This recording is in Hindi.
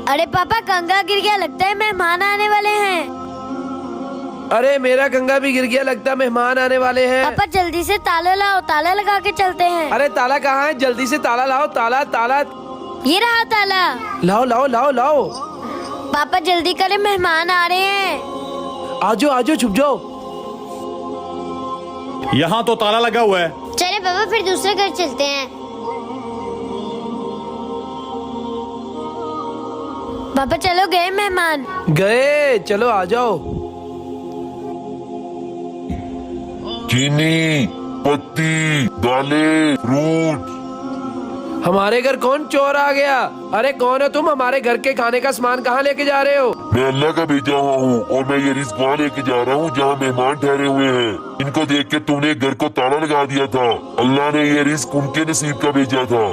अरे पापा कंगा गिर गया, लगता है मेहमान आने वाले हैं। अरे मेरा कंगा भी गिर गया, लगता है मेहमान आने वाले हैं। पापा जल्दी से ताला लाओ, ताला लगा के चलते हैं। अरे ताला कहाँ है? जल्दी से ताला लाओ, ताला ताला। ये रहा ताला। लाओ लाओ लाओ लाओ। पापा जल्दी करें, मेहमान आ रहे हैं। आजो आजो, छुप जाओ। यहाँ तो ताला लगा हुआ है। चले पापा फिर दूसरे घर चलते हैं। पापा चलो, गए मेहमान। गए, चलो आ जाओ। चीनी, पत्ती, दालें, फ्रूट। हमारे घर कौन चोर आ गया? अरे कौन है तुम? हमारे घर के खाने का सामान कहाँ लेके जा रहे हो? मैं अल्लाह का भेजा हुआ हूँ और मैं ये रिस्क वहाँ लेके जा रहा हूँ जहाँ मेहमान ठहरे हुए हैं। इनको देख के तूने घर को ताला लगा दिया था। अल्लाह ने ये रिस्क उनके नसीब का भेजा था।